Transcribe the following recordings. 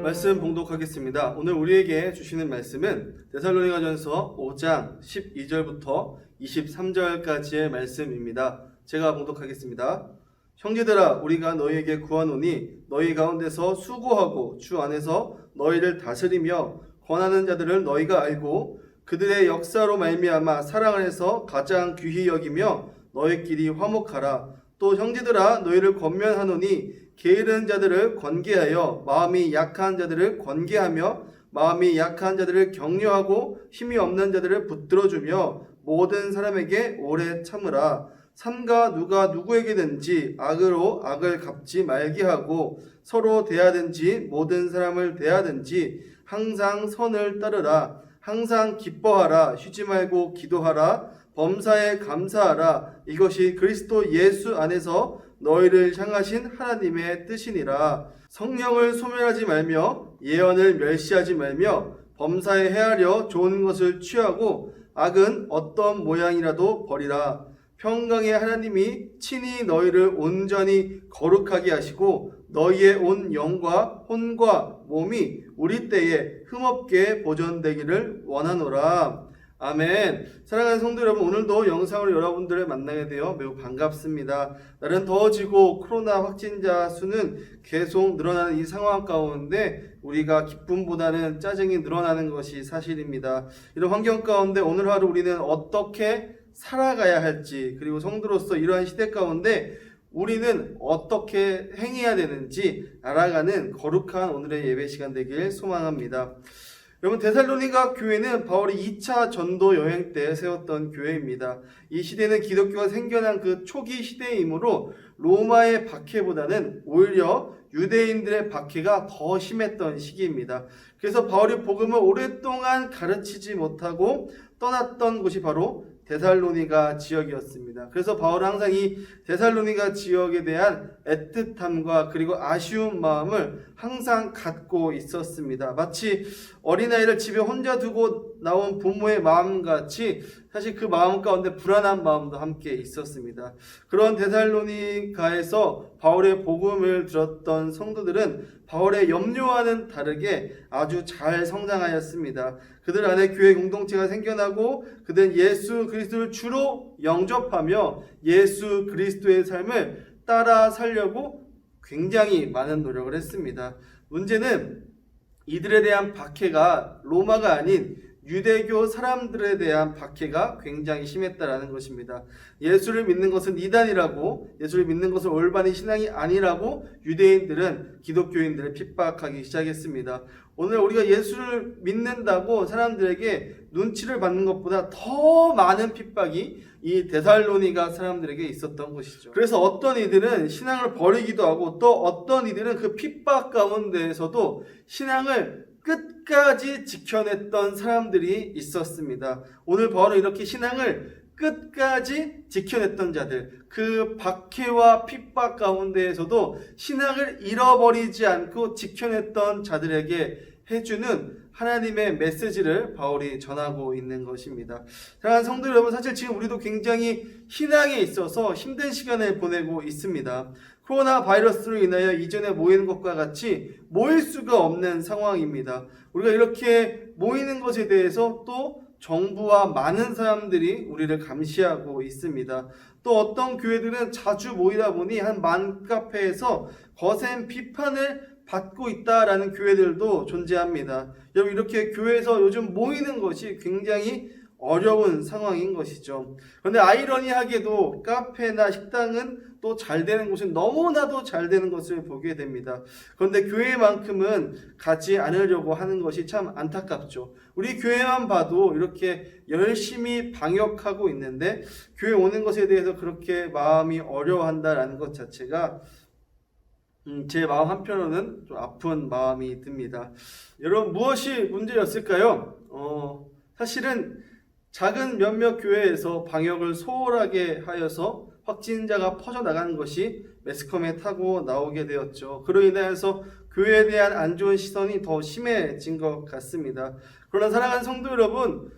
말씀 봉독하겠습니다. 오늘 우리에게 주시는 말씀은 데살로니가전서 5장 12절부터 23절까지의 말씀입니다. 제가 봉독하겠습니다. 형제들아, 우리가 너희에게 구하노니 너희 가운데서 수고하고 주 안에서 너희를 다스리며 권하는 자들을 너희가 알고 그들의 역사로 말미암아 사랑을 해서 가장 귀히 여기며 너희끼리 화목하라. 또 형제들아, 너희를 권면하노니 게으른 자들을 권계하여 마음이 약한 자들을 권계하며 마음이 약한 자들을 격려하고 힘이 없는 자들을 붙들어주며 모든 사람에게 오래 참으라. 삼가 누가 누구에게든지 악으로 악을 갚지 말게 하고 서로 대하든지 모든 사람을 대하든지 항상 선을 따르라. 항상 기뻐하라. 쉬지 말고 기도하라. 범사에 감사하라. 이것이 그리스도 예수 안에서 너희를 향하신 하나님의 뜻이니라. 성령을 소멸하지 말며 예언을 멸시하지 말며 범사에 헤아려 좋은 것을 취하고 악은 어떤 모양이라도 버리라. 평강의 하나님이 친히 너희를 온전히 거룩하게 하시고 너희의 온 영과 혼과 몸이 우리 때에 흠없게 보존되기를 원하노라. 아멘. 사랑하는 성도 여러분, 오늘도 영상으로 여러분들을 만나게 되어 매우 반갑습니다. 날은 더워지고 코로나 확진자 수는 계속 늘어나는 이 상황 가운데 우리가 기쁨보다는 짜증이 늘어나는 것이 사실입니다. 이런 환경 가운데 오늘 하루 우리는 어떻게 살아가야 할지, 그리고 성도로서 이러한 시대 가운데 우리는 어떻게 행해야 되는지 알아가는 거룩한 오늘의 예배 시간 되길 소망합니다. 여러분, 데살로니가 교회는 바울이 2차 전도 여행 때 세웠던 교회입니다. 이 시대는 기독교가 생겨난 그 초기 시대이므로 로마의 박해보다는 오히려 유대인들의 박해가 더 심했던 시기입니다. 그래서 바울이 복음을 오랫동안 가르치지 못하고 떠났던 곳이 바로 데살로니가 지역이었습니다. 그래서 바울은 항상 이 데살로니가 지역에 대한 애틋함과 그리고 아쉬운 마음을 항상 갖고 있었습니다. 마치 어린아이를 집에 혼자 두고 나온 부모의 마음같이 사실 그 마음 가운데 불안한 마음도 함께 있었습니다. 그런 데살로니가에서 바울의 복음을 들었던 성도들은 바울의 염려와는 다르게 아주 잘 성장하였습니다. 그들 안에 교회 공동체가 생겨나고 그들은 예수 그리스도를 주로 영접하며 예수 그리스도의 삶을 따라 살려고 굉장히 많은 노력을 했습니다. 문제는 이들에 대한 박해가 로마가 아닌 유대교 사람들에 대한 박해가 굉장히 심했다라는 것입니다. 예수를 믿는 것은 이단이라고, 예수를 믿는 것은 올바른 신앙이 아니라고 유대인들은 기독교인들을 핍박하기 시작했습니다. 오늘 우리가 예수를 믿는다고 사람들에게 눈치를 받는 것보다 더 많은 핍박이 이 데살로니가 사람들에게 있었던 것이죠. 그래서 어떤 이들은 신앙을 버리기도 하고 또 어떤 이들은 그 핍박 가운데에서도 신앙을 끝까지 지켜냈던 사람들이 있었습니다. 오늘 바울은 이렇게 신앙을 끝까지 지켜냈던 자들, 그 박해와 핍박 가운데에서도 신앙을 잃어버리지 않고 지켜냈던 자들에게 해주는 하나님의 메시지를 바울이 전하고 있는 것입니다. 사랑하는 성도 여러분, 사실 지금 우리도 굉장히 신앙에 있어서 힘든 시간을 보내고 있습니다. 코로나 바이러스로 인하여 이전에 모이는 것과 같이 모일 수가 없는 상황입니다. 우리가 이렇게 모이는 것에 대해서 또 정부와 많은 사람들이 우리를 감시하고 있습니다. 또 어떤 교회들은 자주 모이다 보니 한 맘카페에서 거센 비판을 받고 있다라는 교회들도 존재합니다. 여러분, 이렇게 교회에서 요즘 모이는 것이 굉장히 어려운 상황인 것이죠. 그런데 아이러니하게도 카페나 식당은 또 잘 되는 곳은 너무나도 잘 되는 것을 보게 됩니다. 그런데 교회만큼은 가지 않으려고 하는 것이 참 안타깝죠. 우리 교회만 봐도 이렇게 열심히 방역하고 있는데 교회 오는 것에 대해서 그렇게 마음이 어려워한다라는 것 자체가 제 마음 한편으로는 좀 아픈 마음이 듭니다. 여러분, 무엇이 문제였을까요? 사실은 작은 몇몇 교회에서 방역을 소홀하게 하여서 확진자가 퍼져나가는 것이 매스컴에 타고 나오게 되었죠. 그로 인해서 교회에 대한 안 좋은 시선이 더 심해진 것 같습니다. 그러나 사랑하는 성도 여러분,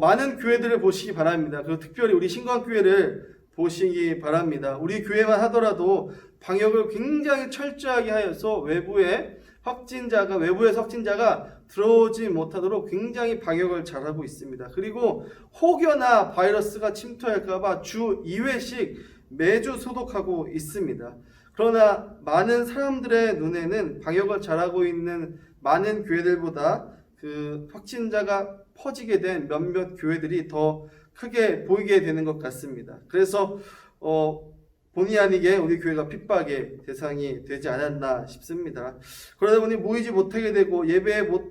많은 교회들을 보시기 바랍니다. 그리고 특별히 우리 신광교회를 보시기 바랍니다. 우리 교회만 하더라도 방역을 굉장히 철저하게 하여서 외부에 확진자가 외부에서 확진자가 들어오지 못하도록 굉장히 방역을 잘하고 있습니다. 그리고 혹여나 바이러스가 침투할까봐 주 2회씩 매주 소독하고 있습니다. 그러나 많은 사람들의 눈에는 방역을 잘하고 있는 많은 교회들보다 그 확진자가 퍼지게 된 몇몇 교회들이 더 크게 보이게 되는 것 같습니다. 그래서 본의 아니게 우리 교회가 핍박의 대상이 되지 않았나 싶습니다. 그러다 보니 모이지 못하게 되고 예배를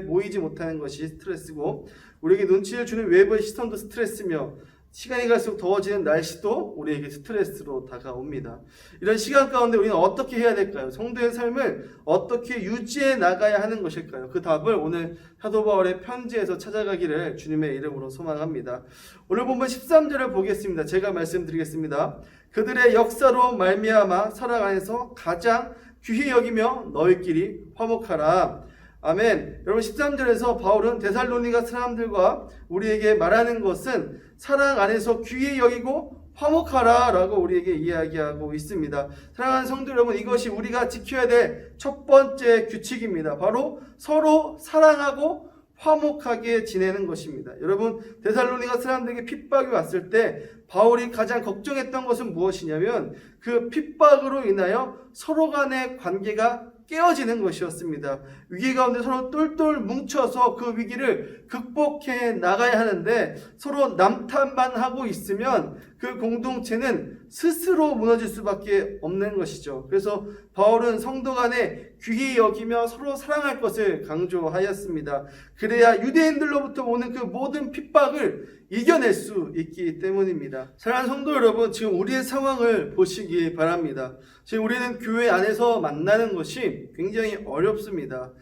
모이지 못하는 것이 스트레스고, 우리에게 눈치를 주는 외부의 시선도 스트레스며, 시간이 갈수록 더워지는 날씨도 우리에게 스트레스로 다가옵니다. 이런 시간 가운데 우리는 어떻게 해야 될까요? 성도의 삶을 어떻게 유지해 나가야 하는 것일까요? 그 답을 오늘 사도 바울의 편지에서 찾아가기를 주님의 이름으로 소망합니다. 오늘 본문 13절을 보겠습니다. 제가 말씀드리겠습니다. 그들의 역사로 말미암아 사랑 안에서 가장 귀히 여기며 너희끼리 화목하라. 아멘. 여러분, 13절에서 바울은 데살로니가 사람들과 우리에게 말하는 것은 사랑 안에서 귀히 여기고 화목하라 라고 우리에게 이야기하고 있습니다. 사랑하는 성도 여러분, 이것이 우리가 지켜야 될 첫 번째 규칙입니다. 바로 서로 사랑하고 화목하게 지내는 것입니다. 여러분, 데살로니가 사람들에게 핍박이 왔을 때 바울이 가장 걱정했던 것은 무엇이냐면 그 핍박으로 인하여 서로 간의 관계가 깨어지는 것이었습니다. 위기 가운데 서로 똘똘 뭉쳐서 그 위기를 극복해 나가야 하는데 서로 남탓만 하고 있으면 그 공동체는 스스로 무너질 수밖에 없는 것이죠. 그래서 바울은 성도 간에 귀히 여기며 서로 사랑할 것을 강조하였습니다. 그래야 유대인들로부터 오는 그 모든 핍박을 이겨낼 수 있기 때문입니다. 사랑하는 성도 여러분, 지금 우리의 상황을 보시기 바랍니다. 지금 우리는 교회 안에서 만나는 것이 굉장히 어렵습니다.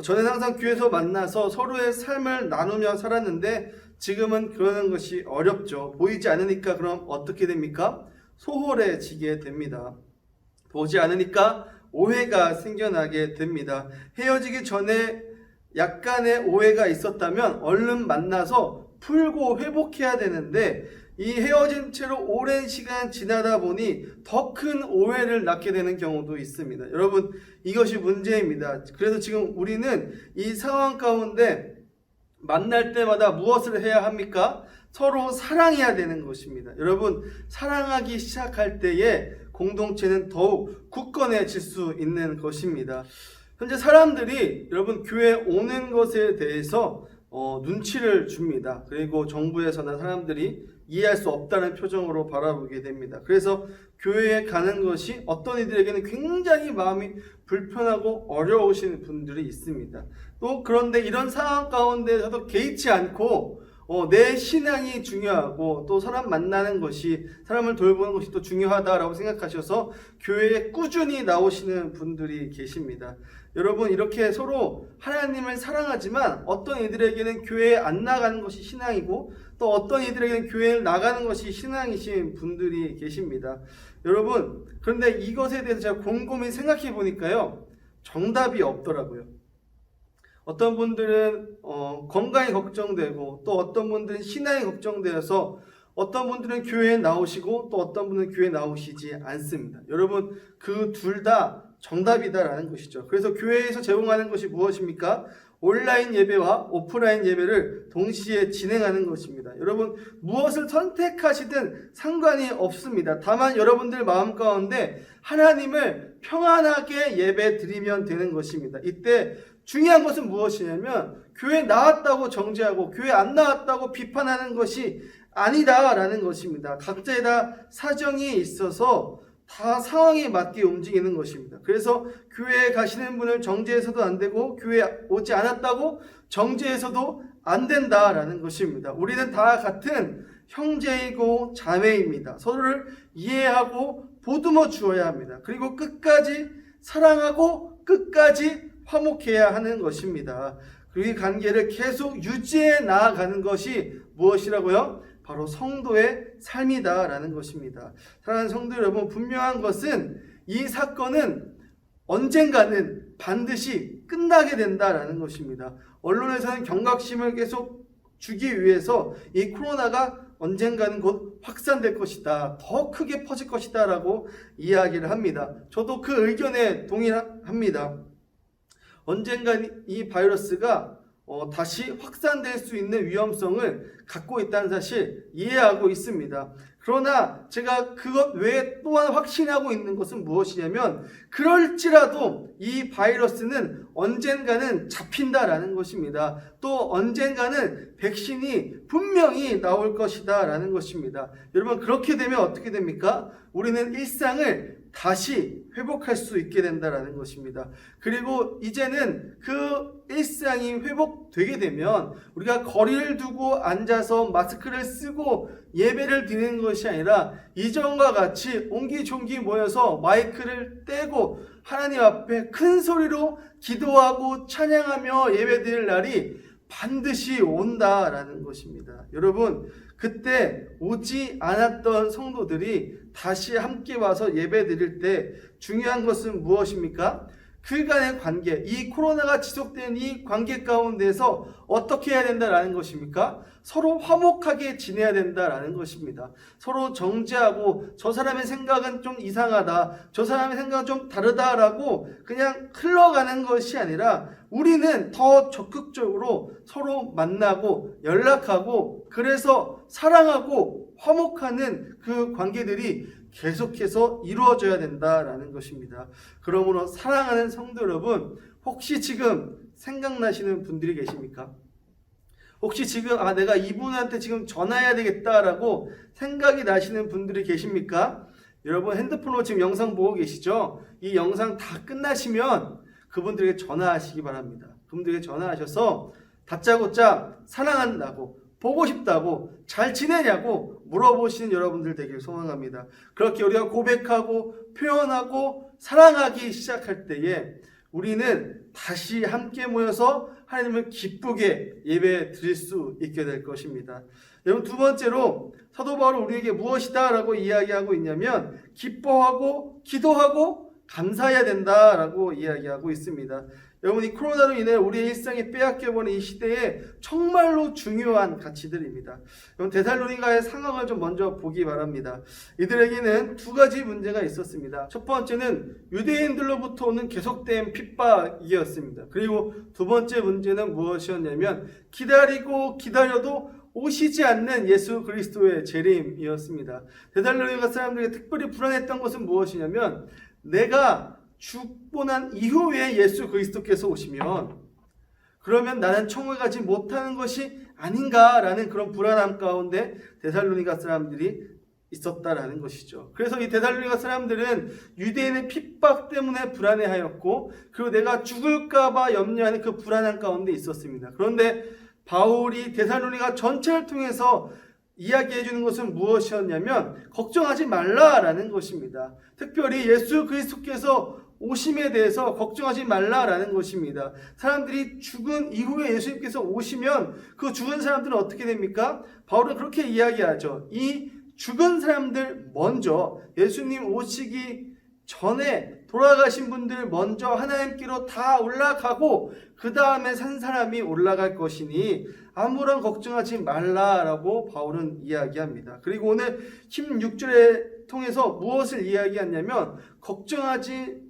저는 항상 교회에서 만나서 서로의 삶을 나누며 살았는데 지금은 그러는 것이 어렵죠. 보이지 않으니까 그럼 어떻게 됩니까? 소홀해지게 됩니다. 보지 않으니까 오해가 생겨나게 됩니다. 헤어지기 전에 약간의 오해가 있었다면 얼른 만나서 풀고 회복해야 되는데 이 헤어진 채로 오랜 시간 지나다 보니 더 큰 오해를 낳게 되는 경우도 있습니다. 여러분, 이것이 문제입니다. 그래서 지금 우리는 이 상황 가운데 만날 때마다 무엇을 해야 합니까? 서로 사랑해야 되는 것입니다. 여러분, 사랑하기 시작할 때에 공동체는 더욱 굳건해질 수 있는 것입니다. 현재 사람들이 여러분 교회에 오는 것에 대해서 눈치를 줍니다. 그리고 정부에서나 사람들이 이해할 수 없다는 표정으로 바라보게 됩니다. 그래서 교회에 가는 것이 어떤 이들에게는 굉장히 마음이 불편하고 어려우신 분들이 있습니다. 또 그런데 이런 상황 가운데서도 개의치 않고 내 신앙이 중요하고 또 사람 만나는 것이, 사람을 돌보는 것이 또 중요하다라고 생각하셔서 교회에 꾸준히 나오시는 분들이 계십니다. 여러분, 이렇게 서로 하나님을 사랑하지만 어떤 이들에게는 교회에 안 나가는 것이 신앙이고 또 어떤 이들에게는 교회에 나가는 것이 신앙이신 분들이 계십니다. 여러분, 그런데 이것에 대해서 제가 곰곰이 생각해 보니까요, 정답이 없더라고요. 어떤 분들은 건강이 걱정되고 또 어떤 분들은 신앙이 걱정되어서 어떤 분들은 교회에 나오시고 또 어떤 분은 교회에 나오시지 않습니다. 여러분, 그 둘 다 정답이다라는 것이죠. 그래서 교회에서 제공하는 것이 무엇입니까? 온라인 예배와 오프라인 예배를 동시에 진행하는 것입니다. 여러분, 무엇을 선택하시든 상관이 없습니다. 다만 여러분들 마음 가운데 하나님을 평안하게 예배 드리면 되는 것입니다. 이때 중요한 것은 무엇이냐면 교회 나왔다고 정죄하고 교회 안 나왔다고 비판하는 것이 아니다라는 것입니다. 각자의 다 사정이 있어서 다 상황에 맞게 움직이는 것입니다. 그래서 교회에 가시는 분을 정죄해서도 안 되고 교회에 오지 않았다고 정죄해서도 안 된다라는 것입니다. 우리는 다 같은 형제이고 자매입니다. 서로를 이해하고 보듬어 주어야 합니다. 그리고 끝까지 사랑하고 끝까지 화목해야 하는 것입니다. 그 관계를 계속 유지해 나아가는 것이 무엇이라고요? 바로 성도의 삶이다라는 것입니다. 사랑하는 성도 여러분, 분명한 것은 이 사건은 언젠가는 반드시 끝나게 된다라는 것입니다. 언론에서는 경각심을 계속 주기 위해서 이 코로나가 언젠가는 곧 확산될 것이다. 더 크게 퍼질 것이다 라고 이야기를 합니다. 저도 그 의견에 동의합니다. 언젠간 이 바이러스가 다시 확산될 수 있는 위험성을 갖고 있다는 사실 이해하고 있습니다. 그러나 제가 그것 외에 또한 확신하고 있는 것은 무엇이냐면 그럴지라도 이 바이러스는 언젠가는 잡힌다라는 것입니다. 또 언젠가는 백신이 분명히 나올 것이다 라는 것입니다. 여러분 그렇게 되면 어떻게 됩니까? 우리는 일상을 다시 회복할 수 있게 된다라는 것입니다. 그리고 이제는 그 일상이 회복되게 되면 우리가 거리를 두고 앉아서 마스크를 쓰고 예배를 드리는 것이 아니라 이전과 같이 옹기종기 모여서 마이크를 떼고 하나님 앞에 큰 소리로 기도하고 찬양하며 예배 드릴 날이 반드시 온다라는 것입니다. 여러분 그때 오지 않았던 성도들이 다시 함께 와서 예배 드릴 때 중요한 것은 무엇입니까? 그간의 관계, 이 코로나가 지속되는 이 관계 가운데서 어떻게 해야 된다라는 것입니까? 서로 화목하게 지내야 된다라는 것입니다. 서로 정죄하고 저 사람의 생각은 좀 이상하다, 저 사람의 생각은 좀 다르다라고 그냥 흘러가는 것이 아니라 우리는 더 적극적으로 서로 만나고 연락하고 그래서 사랑하고 화목하는 그 관계들이 계속해서 이루어져야 된다라는 것입니다. 그러므로 사랑하는 성도 여러분, 혹시 지금 생각나시는 분들이 계십니까? 혹시 지금 내가 이분한테 지금 전화해야 되겠다라고 생각이 나시는 분들이 계십니까? 여러분 핸드폰으로 지금 영상 보고 계시죠? 이 영상 다 끝나시면 그분들에게 전화하시기 바랍니다. 그분들에게 전화하셔서 다짜고짜 사랑한다고, 보고 싶다고, 잘 지내냐고 물어보시는 여러분들 되길 소망합니다. 그렇게 우리가 고백하고 표현하고 사랑하기 시작할 때에 우리는 다시 함께 모여서 하나님을 기쁘게 예배 드릴 수 있게 될 것입니다. 여러분 두 번째로 사도 바울은 우리에게 무엇이다 라고 이야기하고 있냐면 기뻐하고 기도하고 감사해야 된다라고 이야기하고 있습니다. 여러분 이 코로나로 인해 우리의 일상이 빼앗겨버린 이 시대에 정말로 중요한 가치들입니다. 여러분 데살로니가의 상황을 좀 먼저 보기 바랍니다. 이들에게는 두 가지 문제가 있었습니다. 첫 번째는 유대인들로부터 오는 계속된 핍박이었습니다. 그리고 두 번째 문제는 무엇이었냐면 기다리고 기다려도 오시지 않는 예수 그리스도의 재림이었습니다. 데살로니가 사람들에게 특별히 불안했던 것은 무엇이냐면 내가 죽고 난 이후에 예수 그리스도께서 오시면 그러면 나는 천국에 가지 못하는 것이 아닌가라는 그런 불안함 가운데 데살로니가 사람들이 있었다라는 것이죠. 그래서 이 데살로니가 사람들은 유대인의 핍박 때문에 불안해하였고 그리고 내가 죽을까봐 염려하는 그 불안함 가운데 있었습니다. 그런데 바울이 데살로니가 전체를 통해서 이야기해 주는 것은 무엇이었냐면 걱정하지 말라라는 것입니다. 특별히 예수 그리스도께서 오심에 대해서 걱정하지 말라라는 것입니다. 사람들이 죽은 이후에 예수님께서 오시면 그 죽은 사람들은 어떻게 됩니까? 바울은 그렇게 이야기하죠. 이 죽은 사람들 먼저 예수님 오시기 전에 돌아가신 분들 먼저 하나님께로 다 올라가고 그 다음에 산 사람이 올라갈 것이니 아무런 걱정하지 말라라고 바울은 이야기합니다. 그리고 오늘 16절에 통해서 무엇을 이야기하냐면 걱정하지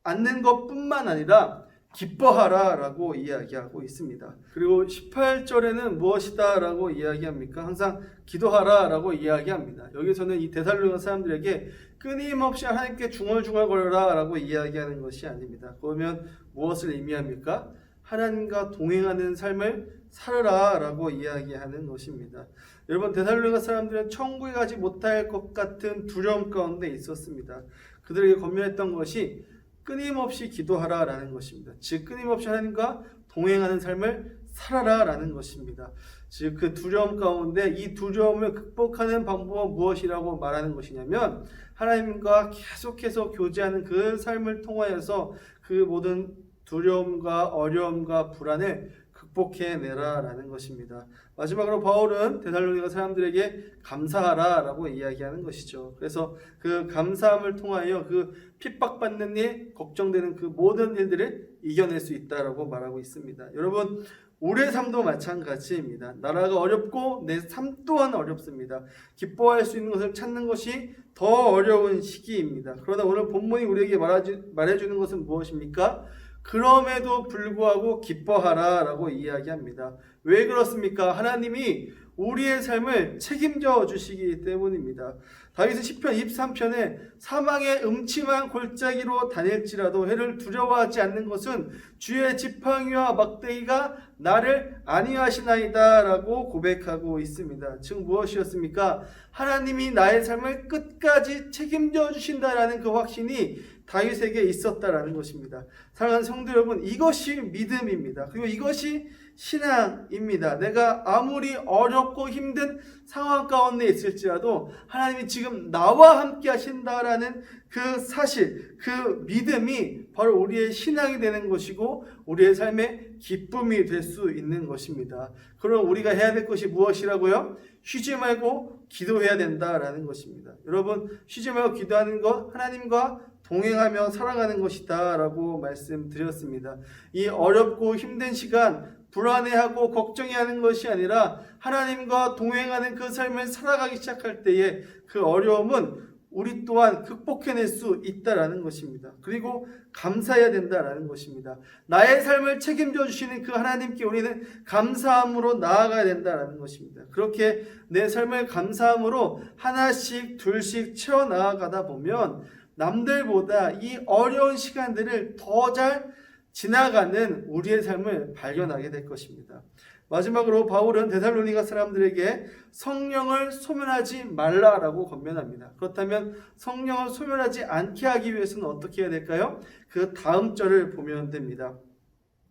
않는 것뿐만 아니라 기뻐하라 라고 이야기하고 있습니다. 그리고 18절에는 무엇이다 라고 이야기합니까? 항상 기도하라 라고 이야기합니다. 여기서는 이 데살로니가 사람들에게 끊임없이 하나님께 중얼중얼거려라 라고 이야기하는 것이 아닙니다. 그러면 무엇을 의미합니까? 하나님과 동행하는 삶을 살아라 라고 이야기하는 것입니다. 여러분 데살로니가 사람들은 천국에 가지 못할 것 같은 두려움 가운데 있었습니다. 그들에게 권면했던 것이 끊임없이 기도하라 라는 것입니다. 즉 끊임없이 하나님과 동행하는 삶을 살아라 라는 것입니다. 즉 그 두려움 가운데 이 두려움을 극복하는 방법은 무엇이라고 말하는 것이냐면 하나님과 계속해서 교제하는 그 삶을 통하여서 그 모든 두려움과 어려움과 불안을 극복해내라 라는 것입니다. 마지막으로 바울은 데살로니가 사람들에게 감사하라 라고 이야기하는 것이죠. 그래서 그 감사함을 통하여 그 핍박받는 일, 걱정되는 그 모든 일들을 이겨낼 수 있다라고 말하고 있습니다. 여러분 우리의 삶도 마찬가지입니다. 나라가 어렵고 내 삶 또한 어렵습니다. 기뻐할 수 있는 것을 찾는 것이 더 어려운 시기입니다. 그러나 오늘 본문이 우리에게 말해주는 것은 무엇입니까? 그럼에도 불구하고 기뻐하라 라고 이야기합니다. 왜 그렇습니까? 하나님이 우리의 삶을 책임져 주시기 때문입니다. 다윗은 시편 23편에 사망의 음침한 골짜기로 다닐지라도 해를 두려워하지 않는 것은 주의 지팡이와 막대기가 나를 안위하시나이다 라고 고백하고 있습니다. 즉 무엇이었습니까? 하나님이 나의 삶을 끝까지 책임져 주신다라는 그 확신이 다윗에게 있었다라는 것입니다. 사랑하는 성도 여러분, 이것이 믿음입니다. 그리고 이것이 신앙입니다. 내가 아무리 어렵고 힘든 상황 가운데 있을지라도 하나님이 지금 나와 함께 하신다라는 그 사실, 그 믿음이 바로 우리의 신앙이 되는 것이고 우리의 삶의 기쁨이 될 수 있는 것입니다. 그럼 우리가 해야 될 것이 무엇이라고요? 쉬지 말고 기도해야 된다라는 것입니다. 여러분, 쉬지 말고 기도하는 것, 하나님과 동행하며 살아가는 것이다 라고 말씀드렸습니다. 이 어렵고 힘든 시간 불안해하고 걱정해하는 것이 아니라 하나님과 동행하는 그 삶을 살아가기 시작할 때에 그 어려움은 우리 또한 극복해낼 수 있다라는 것입니다. 그리고 감사해야 된다라는 것입니다. 나의 삶을 책임져 주시는 그 하나님께 우리는 감사함으로 나아가야 된다라는 것입니다. 그렇게 내 삶을 감사함으로 하나씩 둘씩 채워 나아가다 보면 남들보다 이 어려운 시간들을 더 잘 지나가는 우리의 삶을 발견하게 될 것입니다. 마지막으로 바울은 데살로니가 사람들에게 성령을 소멸하지 말라라고 권면합니다. 그렇다면 성령을 소멸하지 않게 하기 위해서는 어떻게 해야 될까요? 그 다음 절을 보면 됩니다.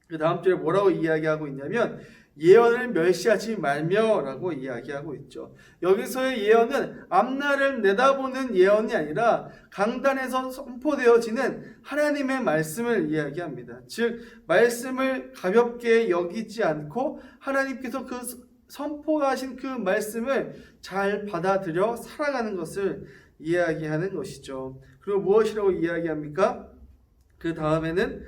그 다음 절에 뭐라고 이야기하고 있냐면 예언을 멸시하지 말며 라고 이야기하고 있죠. 여기서의 예언은 앞날을 내다보는 예언이 아니라 강단에서 선포되어지는 하나님의 말씀을 이야기합니다. 즉 말씀을 가볍게 여기지 않고 하나님께서 그 선포하신 그 말씀을 잘 받아들여 살아가는 것을 이야기하는 것이죠. 그리고 무엇이라고 이야기합니까? 그 다음에는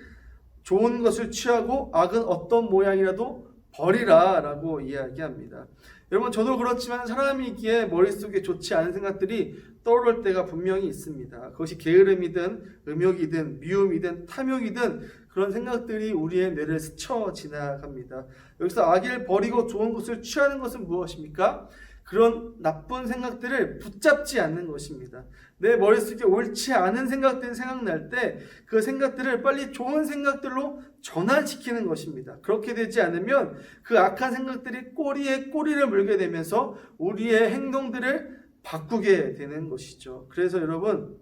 좋은 것을 취하고 악은 어떤 모양이라도 버리라 라고 이야기합니다. 여러분, 저도 그렇지만 사람이기에 머릿속에 좋지 않은 생각들이 떠오를 때가 분명히 있습니다. 그것이 게으름이든 음욕이든 미움이든 탐욕이든 그런 생각들이 우리의 뇌를 스쳐 지나갑니다. 여기서 악을 버리고 좋은 것을 취하는 것은 무엇입니까? 그런 나쁜 생각들을 붙잡지 않는 것입니다. 내 머릿속에 옳지 않은 생각들이 생각날 때 그 생각들을 빨리 좋은 생각들로 전환시키는 것입니다. 그렇게 되지 않으면 그 악한 생각들이 꼬리에 꼬리를 물게 되면서 우리의 행동들을 바꾸게 되는 것이죠. 그래서 여러분,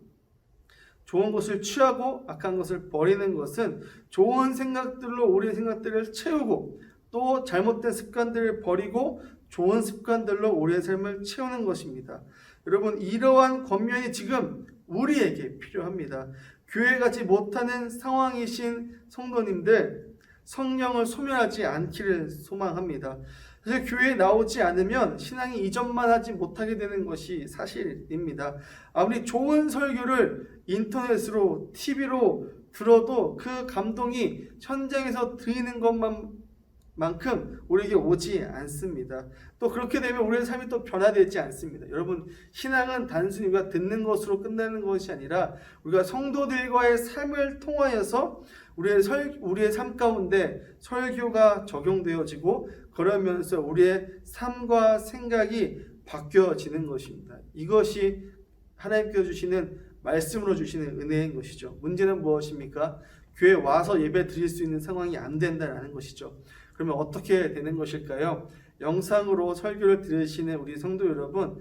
좋은 것을 취하고 악한 것을 버리는 것은 좋은 생각들로 우리의 생각들을 채우고 또 잘못된 습관들을 버리고 좋은 습관들로 우리의 삶을 채우는 것입니다. 여러분, 이러한 권면이 지금 우리에게 필요합니다. 교회 가지 못하는 상황이신 성도님들, 성령을 소멸하지 않기를 소망합니다. 사실 교회에 나오지 않으면 신앙이 이전만 하지 못하게 되는 것이 사실입니다. 아무리 좋은 설교를 인터넷으로, TV로 들어도 그 감동이 현장에서 드리는 것만큼 우리에게 오지 않습니다. 또 그렇게 되면 우리의 삶이 또 변화되지 않습니다. 여러분, 신앙은 단순히 우리가 듣는 것으로 끝나는 것이 아니라 우리가 성도들과의 삶을 통하여서 우리의 삶 가운데 설교가 적용되어지고 그러면서 우리의 삶과 생각이 바뀌어지는 것입니다. 이것이 하나님께서 주시는 말씀으로 주시는 은혜인 것이죠. 문제는 무엇입니까? 교회에 와서 예배 드릴 수 있는 상황이 안 된다는 것이죠. 그러면 어떻게 되는 것일까요? 영상으로 설교를 들으시는 우리 성도 여러분,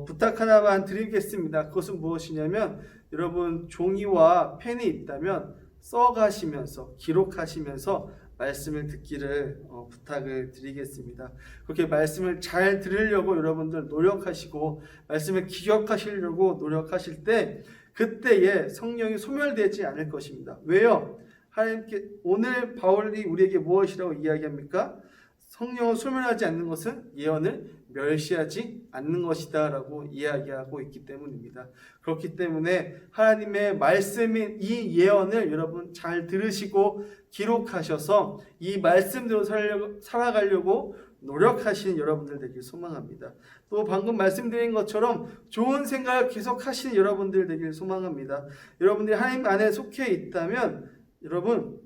부탁 하나만 드리겠습니다. 그것은 무엇이냐면 여러분, 종이와 펜이 있다면 써가시면서 기록하시면서 말씀을 듣기를 부탁을 드리겠습니다. 그렇게 말씀을 잘 들으려고 여러분들 노력하시고 말씀을 기억하시려고 노력하실 때 그때에 성령이 소멸되지 않을 것입니다. 왜요? 하나님께 오늘 바울이 우리에게 무엇이라고 이야기합니까? 성령을 소멸하지 않는 것은 예언을 멸시하지 않는 것이다 라고 이야기하고 있기 때문입니다. 그렇기 때문에 하나님의 말씀인 이 예언을 여러분 잘 들으시고 기록하셔서 이 말씀대로 살아가려고 노력하시는 여러분들 되길 소망합니다. 또 방금 말씀드린 것처럼 좋은 생각을 계속 하시는 여러분들 되길 소망합니다. 여러분들이 하나님 안에 속해 있다면 여러분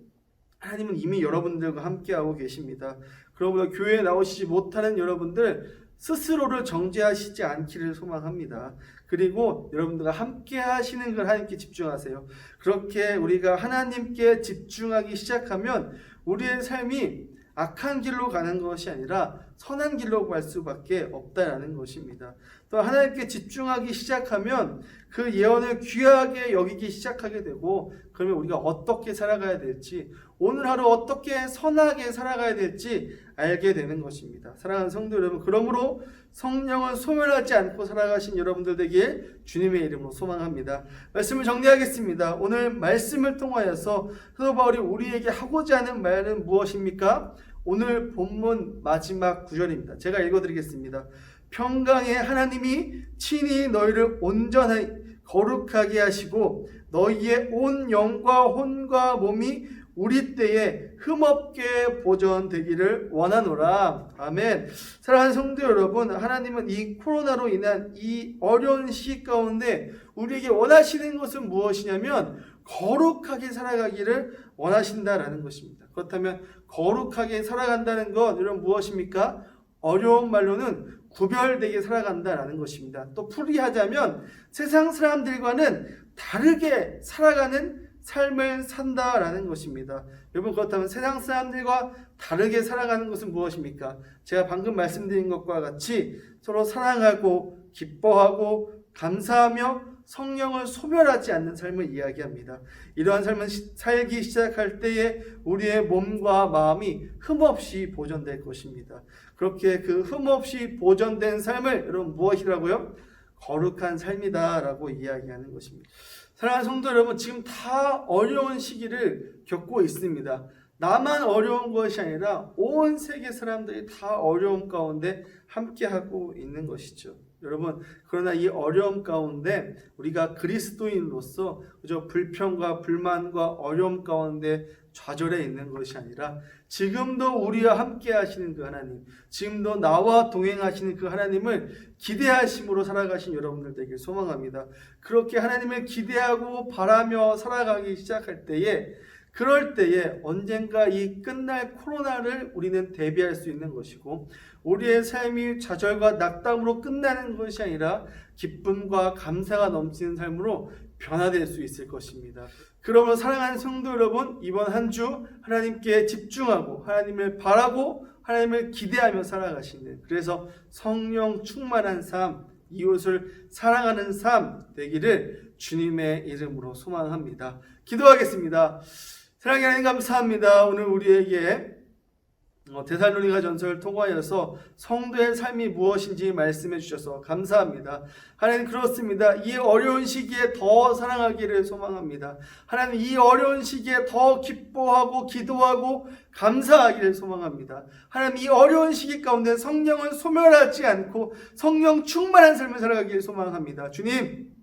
하나님은 이미 여러분들과 함께하고 계십니다. 그러므로 교회에 나오시지 못하는 여러분들 스스로를 정죄하시지 않기를 소망합니다. 그리고 여러분들과 함께 하시는 걸 하나님께 집중하세요. 그렇게 우리가 하나님께 집중하기 시작하면 우리의 삶이 악한 길로 가는 것이 아니라 선한 길로 갈 수밖에 없다라는 것입니다. 또 하나님께 집중하기 시작하면 그 예언을 귀하게 여기기 시작하게 되고, 그러면 우리가 어떻게 살아가야 될지, 오늘 하루 어떻게 선하게 살아가야 될지 알게 되는 것입니다. 사랑하는 성도 여러분, 그러므로 성령을 소멸하지 않고 살아가신 여러분들 되길 주님의 이름으로 소망합니다. 말씀을 정리하겠습니다. 오늘 말씀을 통하여서 사도 바울이 우리에게 하고자 하는 말은 무엇입니까? 오늘 본문 마지막 구절입니다. 제가 읽어드리겠습니다. 평강의 하나님이 친히 너희를 온전하게 거룩하게 하시고 너희의 온 영과 혼과 몸이 우리 때에 흠없게 보존되기를 원하노라. 아멘. 사랑하는 성도 여러분, 하나님은 이 코로나로 인한 이 어려운 시기 가운데 우리에게 원하시는 것은 무엇이냐면 거룩하게 살아가기를 원하신다라는 것입니다. 그렇다면 거룩하게 살아간다는 것, 여러분 무엇입니까? 어려운 말로는 구별되게 살아간다라는 것입니다. 또 풀이하자면 세상 사람들과는 다르게 살아가는 삶을 산다라는 것입니다. 여러분, 그렇다면 세상 사람들과 다르게 살아가는 것은 무엇입니까? 제가 방금 말씀드린 것과 같이 서로 사랑하고 기뻐하고 감사하며 성령을 소멸하지 않는 삶을 이야기합니다. 이러한 삶을 살기 시작할 때에 우리의 몸과 마음이 흠없이 보존될 것입니다. 그렇게 그 흠없이 보존된 삶을 여러분 무엇이라고요? 거룩한 삶이다 라고 이야기하는 것입니다. 사랑하는 성도 여러분, 지금 다 어려운 시기를 겪고 있습니다. 나만 어려운 것이 아니라 온 세계 사람들이 다 어려움 가운데 함께하고 있는 것이죠. 여러분, 그러나 이 어려움 가운데 우리가 그리스도인으로서 그저 불평과 불만과 어려움 가운데 좌절해 있는 것이 아니라 지금도 우리와 함께 하시는 그 하나님, 지금도 나와 동행하시는 그 하나님을 기대하심으로 살아가신 여러분들 되길 소망합니다. 그렇게 하나님을 기대하고 바라며 살아가기 시작할 때에, 그럴 때에 언젠가 이 끝날 코로나를 우리는 대비할 수 있는 것이고, 우리의 삶이 좌절과 낙담으로 끝나는 것이 아니라 기쁨과 감사가 넘치는 삶으로 변화될 수 있을 것입니다. 그러므로 사랑하는 성도 여러분, 이번 한 주 하나님께 집중하고 하나님을 바라고 하나님을 기대하며 살아가시는, 그래서 성령 충만한 삶, 이웃을 사랑하는 삶 되기를 주님의 이름으로 소망합니다. 기도하겠습니다. 사랑의 하나님, 감사합니다. 오늘 우리에게 데살로니가 전서를 통하여서 성도의 삶이 무엇인지 말씀해 주셔서 감사합니다. 하나님, 그렇습니다. 이 어려운 시기에 더 사랑하기를 소망합니다. 하나님, 이 어려운 시기에 더 기뻐하고 기도하고 감사하기를 소망합니다. 하나님, 이 어려운 시기 가운데 성령을 소멸하지 않고 성령 충만한 삶을 살아가기를 소망합니다. 주님,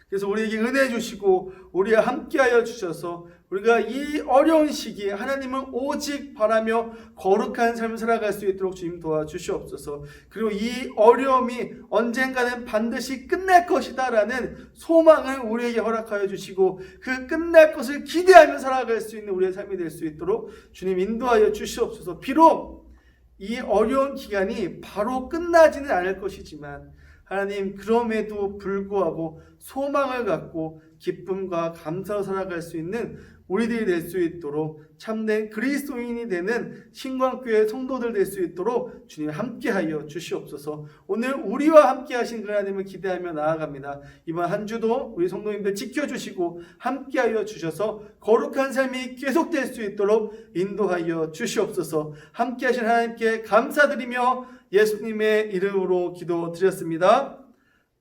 그래서 우리에게 은혜 주시고 우리와 함께하여 주셔서 우리가 이 어려운 시기에 하나님을 오직 바라며 거룩한 삶을 살아갈 수 있도록 주님 도와주시옵소서. 그리고 이 어려움이 언젠가는 반드시 끝날 것이다 라는 소망을 우리에게 허락하여 주시고 그 끝날 것을 기대하며 살아갈 수 있는 우리의 삶이 될 수 있도록 주님 인도하여 주시옵소서. 비록 이 어려운 기간이 바로 끝나지는 않을 것이지만 하나님, 그럼에도 불구하고 소망을 갖고 기쁨과 감사로 살아갈 수 있는 우리들이 될 수 있도록 참된 그리스도인이 되는 신광교회 성도들 될 수 있도록 주님 함께하여 주시옵소서. 오늘 우리와 함께하신 그 하나님을 기대하며 나아갑니다. 이번 한 주도 우리 성도님들 지켜주시고 함께하여 주셔서 거룩한 삶이 계속될 수 있도록 인도하여 주시옵소서. 함께하신 하나님께 감사드리며 예수님의 이름으로 기도드렸습니다.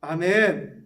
아멘.